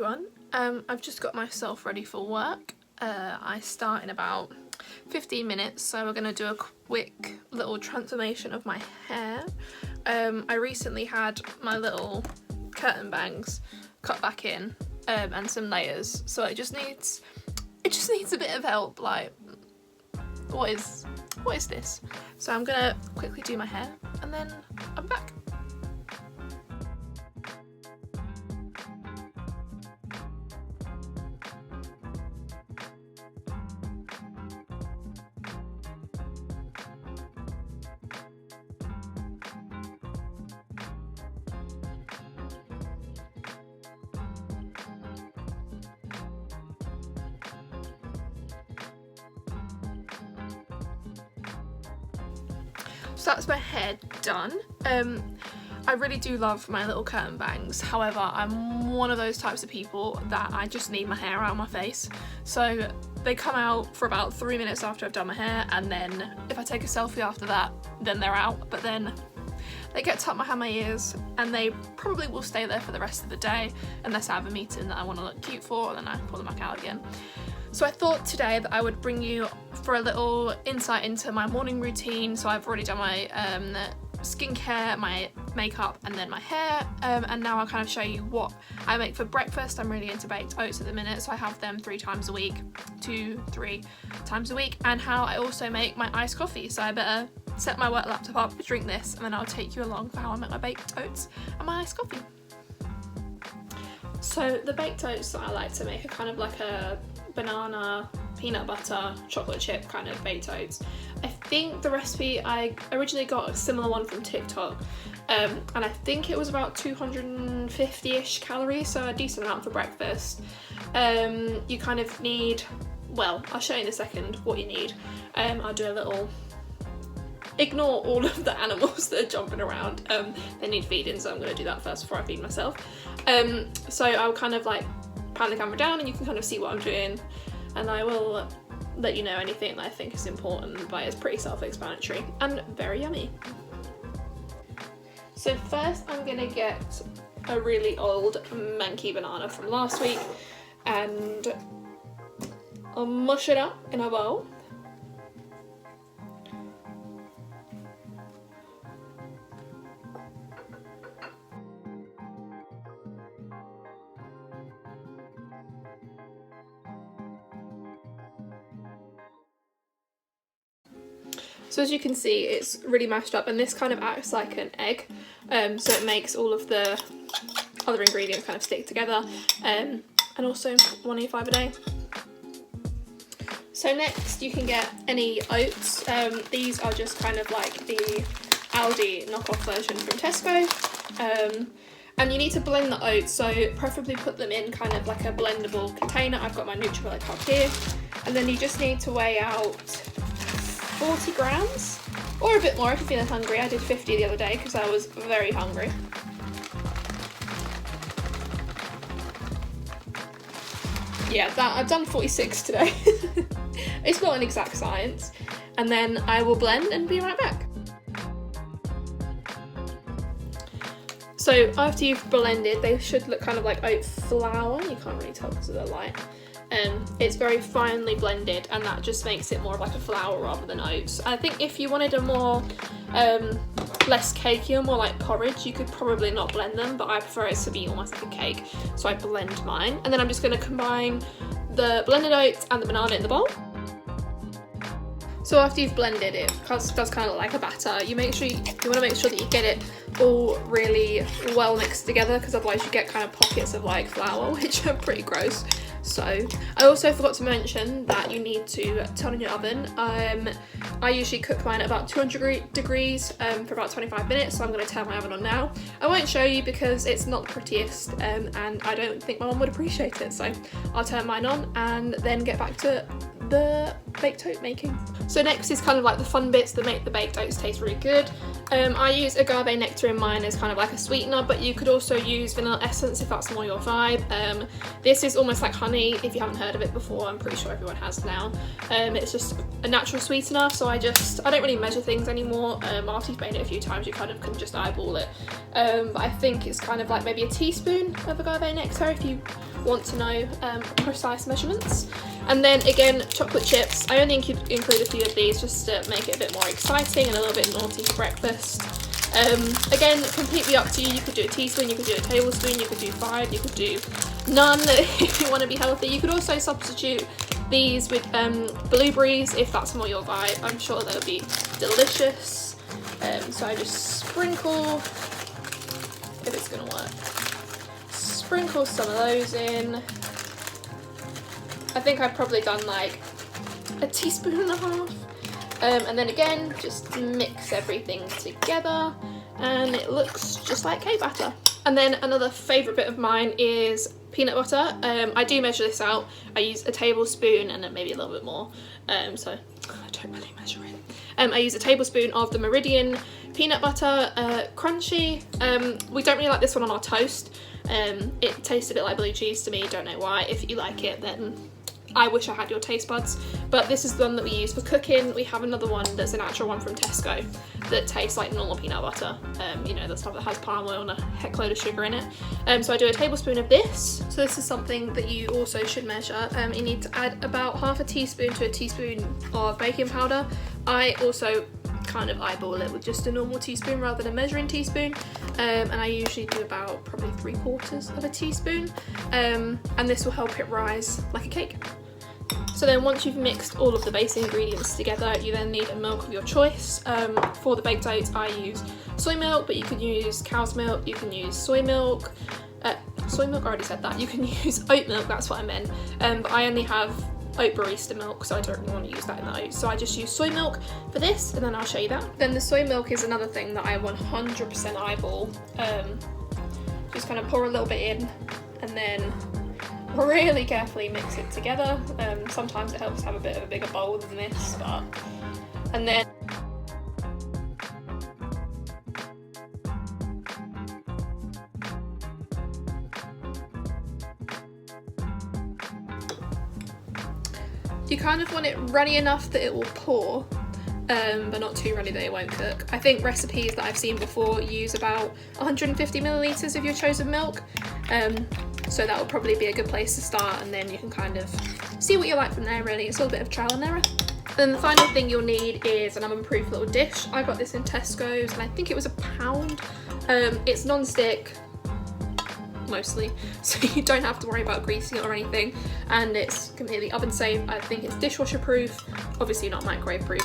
everyone, I've just got myself ready for work. I start in about 15 minutes, so we're going to do a quick little transformation of my hair. I recently had my little curtain bangs cut back in and some layers, so it just needs a bit of help. Like, what is this? So I'm gonna quickly do my hair and then I'm back. So that's my hair done. I really do love my little curtain bangs. However, I'm one of those types of people that I just need my hair out of my face. So they come out for about 3 minutes after I've done my hair, and then if I take a selfie after that, then they're out. But then they get tucked behind my ears and they probably will stay there for the rest of the day unless I have a meeting that I want to look cute for, and then I pull them back out again. So I thought today that I would bring you for a little insight into my morning routine. So I've already done my skincare, my makeup, and then my hair, and now I'll kind of show you what I make for breakfast. I'm really into baked oats at the minute, so I have them 3 times a week, 2-3 times a week, and how I also make my iced coffee. So I better set my work laptop up, drink this, and then I'll take you along for how I make my baked oats and my iced coffee. So the baked oats that I like to make are kind of like a banana, peanut butter, chocolate chip kind of baked oats. I think the recipe, I originally got a similar one from TikTok, and I think it was about 250-ish calories, so a decent amount for breakfast. You kind of need, well, I'll show you in a second what you need. I'll do a little, ignore all of the animals that are jumping around. They need feeding, so I'm going to do that first before I feed myself. So I'll kind of like pan the camera down and you can kind of see what I'm doing, and I will let you know anything that I think is important, but it's pretty self-explanatory and very yummy. So first I'm gonna get a really old manky banana from last week and I'll mush it up in a bowl. So as you can see, it's really mashed up, and this kind of acts like an egg, so it makes all of the other ingredients kind of stick together, and also 185 a day. So next you can get any oats. These are just kind of like the Aldi knockoff version from Tesco. And you need to blend the oats, so preferably put them in kind of like a blendable container. I've got my NutriMilk cup here, and then you just need to weigh out 40 grams, or a bit more if you're feeling hungry. I did 50 the other day because I was very hungry. Yeah, I've done 46 today. It's not an exact science. And then I will blend and be right back. So after you've blended, they should look kind of like oat flour. You can't really tell because of the light. It's very finely blended, and that just makes it more of like a flour rather than oats. I think if you wanted a more less cakey or more like porridge, you could probably not blend them, but I prefer it to be almost like a cake, so I blend mine. And then I'm just going to combine the blended oats and the banana in the bowl. So after you've blended it, does kind of look like a batter. You want to make sure that you get it all really well mixed together, because otherwise you get kind of pockets of like flour, which are pretty gross. So I also forgot to mention that you need to turn on your oven. I usually cook mine at about 200 degrees for about 25 minutes, so I'm going to turn my oven on now. I won't show you because it's not the prettiest, and I don't think my mum would appreciate it, so I'll turn mine on and then get back to the baked oat making. So next is kind of like the fun bits that make the baked oats taste really good. I use agave nectar in mine as kind of like a sweetener, but you could also use vanilla essence if that's more your vibe. This is almost like honey. If you haven't heard of it before, I'm pretty sure everyone has now. It's just a natural sweetener, so I don't really measure things anymore. After you've made it a few times, you kind of can just eyeball it. But I think it's kind of like maybe a teaspoon of agave nectar if you want to know precise measurements. And then again, chocolate chips. I only include a few of these just to make it a bit more exciting and a little bit naughty for breakfast. Again, completely up to you. You could do a teaspoon, you could do a tablespoon, you could do 5, you could do none if you want to be healthy. You could also substitute these with blueberries if that's more your vibe. I'm sure they'll be delicious. So I just sprinkle, if it's gonna work, sprinkle some of those in. I think I've probably done like a teaspoon and a half. And then again, just mix everything together and it looks just like cake batter. And then another favourite bit of mine is peanut butter. I do measure this out. I use a tablespoon and then maybe a little bit more. So I don't really measure it. I use a tablespoon of the Meridian peanut butter, crunchy. We don't really like this one on our toast. It tastes a bit like blue cheese to me, don't know why. If you like it, then I wish I had your taste buds, but this is the one that we use for cooking. We have another one that's an actual one from Tesco that tastes like normal peanut butter, you know, the stuff that has palm oil and a heck load of sugar in it. So I do a tablespoon of this. So this is something that you also should measure. You need to add about half a teaspoon to a teaspoon of baking powder. I also kind of eyeball it with just a normal teaspoon rather than a measuring teaspoon, and I usually do about probably 3/4 of a teaspoon, and this will help it rise like a cake. So then once you've mixed all of the base ingredients together, you then need a milk of your choice. For the baked oats I use soy milk, but you can use cow's milk, you can use soy milk, I already said that, you can use oat milk, that's what I meant, but I only have oat barista milk, so I don't really want to use that in the oats, so I just use soy milk for this, and then I'll show you that. Then the soy milk is another thing that I 100% eyeball. Just kind of pour a little bit in and then really carefully mix it together. Sometimes it helps have a bit of a bigger bowl than this, but and then you kind of want it runny enough that it will pour, but not too runny that it won't cook. I think recipes that I've seen before use about 150 millilitres of your chosen milk, so that will probably be a good place to start, and then you can kind of see what you like from there really. It's a little bit of trial and error. And then the final thing you'll need is an oven-proof little dish. I got this in Tesco's and I think it was £1. It's non-stick, mostly, so you don't have to worry about greasing it or anything, and it's completely oven safe. I think it's dishwasher proof, obviously not microwave proof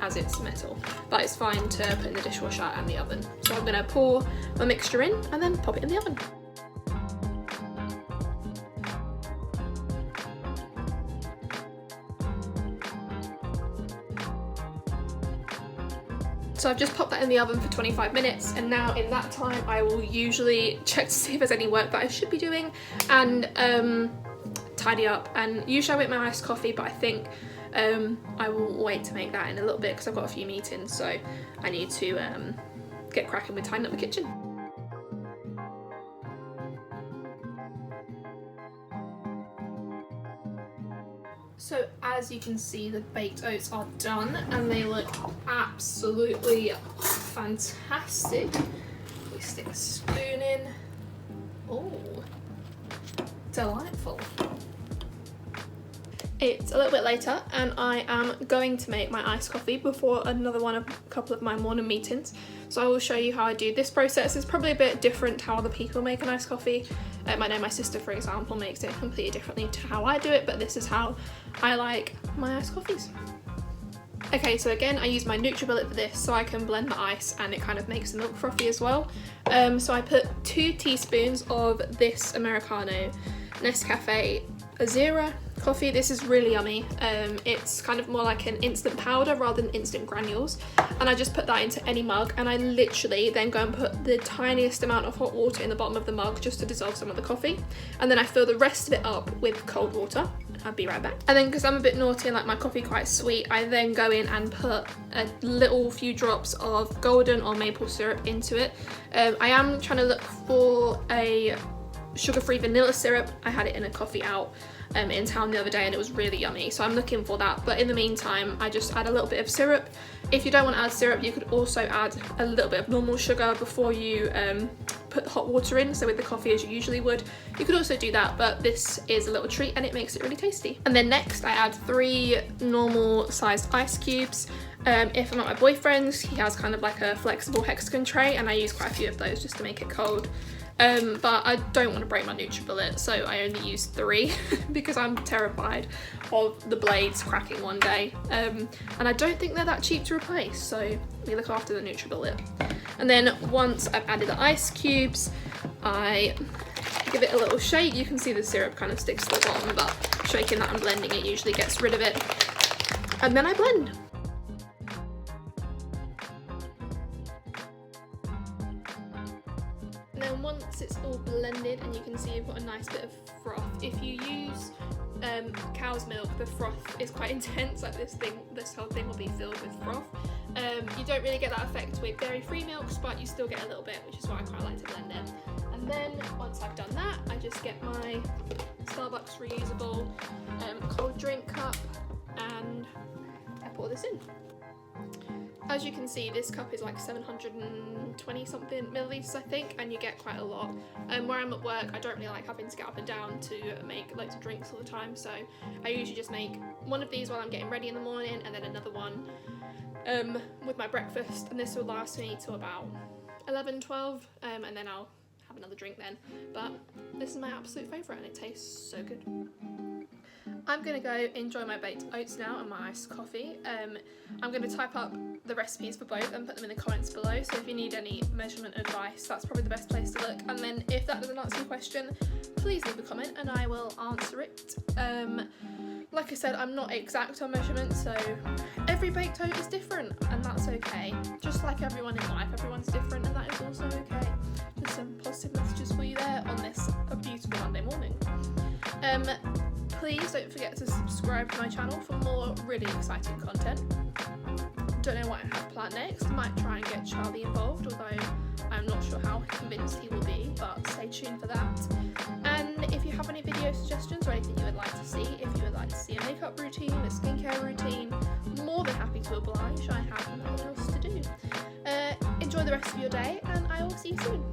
as it's metal, but it's fine to put in the dishwasher and the oven. So I'm going to pour my mixture in and then pop it in the oven. So I've just popped that in the oven for 25 minutes, and now in that time I will usually check to see if there's any work that I should be doing and tidy up. And usually I make my iced coffee, but I think I will wait to make that in a little bit because I've got a few meetings, so I need to get cracking with tidying up the kitchen. So as you can see, the baked oats are done and they look absolutely fantastic. We stick a spoon in. Oh, delightful. It's a little bit later and I am going to make my iced coffee before a couple of my morning meetings. So I will show you how I do this process. It's probably a bit different to how other people make an iced coffee. I know my sister, for example, makes it completely differently to how I do it, but this is how I like my iced coffees. Okay, so again, I use my NutriBullet for this so I can blend the ice and it kind of makes the milk frothy as well. So I put 2 teaspoons of this Americano Nescafe Zero coffee. This is really yummy. It's kind of more like an instant powder rather than instant granules, and I just put that into any mug, and I literally then go and put the tiniest amount of hot water in the bottom of the mug just to dissolve some of the coffee, and then I fill the rest of it up with cold water. I'll be right back. And then, because I'm a bit naughty and like my coffee quite sweet, I then go in and put a little few drops of golden or maple syrup into it. I am trying to look for a sugar-free vanilla syrup. I had it in a coffee out in town the other day and it was really yummy, so I'm looking for that. But in the meantime, I just add a little bit of syrup. If you don't want to add syrup, you could also add a little bit of normal sugar before you put hot water in, so with the coffee as you usually would. You could also do that, but this is a little treat and it makes it really tasty. And then next I add 3 normal sized ice cubes. If I'm at my boyfriend's, he has kind of like a flexible hexagon tray, and I use quite a few of those just to make it cold. But I don't want to break my NutriBullet, so I only use 3 because I'm terrified of the blades cracking one day. And I don't think they're that cheap to replace, so we look after the NutriBullet. And then once I've added the ice cubes, I give it a little shake. You can see the syrup kind of sticks to the bottom, but shaking that and blending it usually gets rid of it. And then I blend. And then once it's all blended and you can see you've got a nice bit of froth, if you use cow's milk, the froth is quite intense. Like this whole thing will be filled with froth. You don't really get that effect with dairy-free milks, but you still get a little bit, which is why I quite like to blend it. And then once I've done that, I just get my Starbucks reusable cold drink cup and I pour this in. As you can see, this cup is like 720 something milliliters, I think, and you get quite a lot. Where I'm at work, I don't really like having to get up and down to make loads of drinks all the time, so I usually just make one of these while I'm getting ready in the morning, and then another one with my breakfast, and this will last me till about 11, 12, and then I'll have another drink then. But this is my absolute favourite and it tastes so good. I'm going to go enjoy my baked oats now and my iced coffee. I'm going to type up the recipes for both and put them in the comments below, so if you need any measurement advice, that's probably the best place to look. And then if that doesn't answer your question, please leave a comment and I will answer it. Like I said, I'm not exact on measurements, so every baked oat is different and that's okay. Just like everyone in life, everyone's different and that is also okay. Just some positive messages for you there on this beautiful Monday morning. Please don't forget to subscribe to my channel for more really exciting content. Don't know what I have planned next. Might try and get Charlie involved, although I'm not sure how convinced he will be, but stay tuned for that. And if you have any video suggestions or anything you would like to see, if you would like to see a makeup routine, a skincare routine, more than happy to oblige. I have nothing else to do. Enjoy the rest of your day and I will see you soon.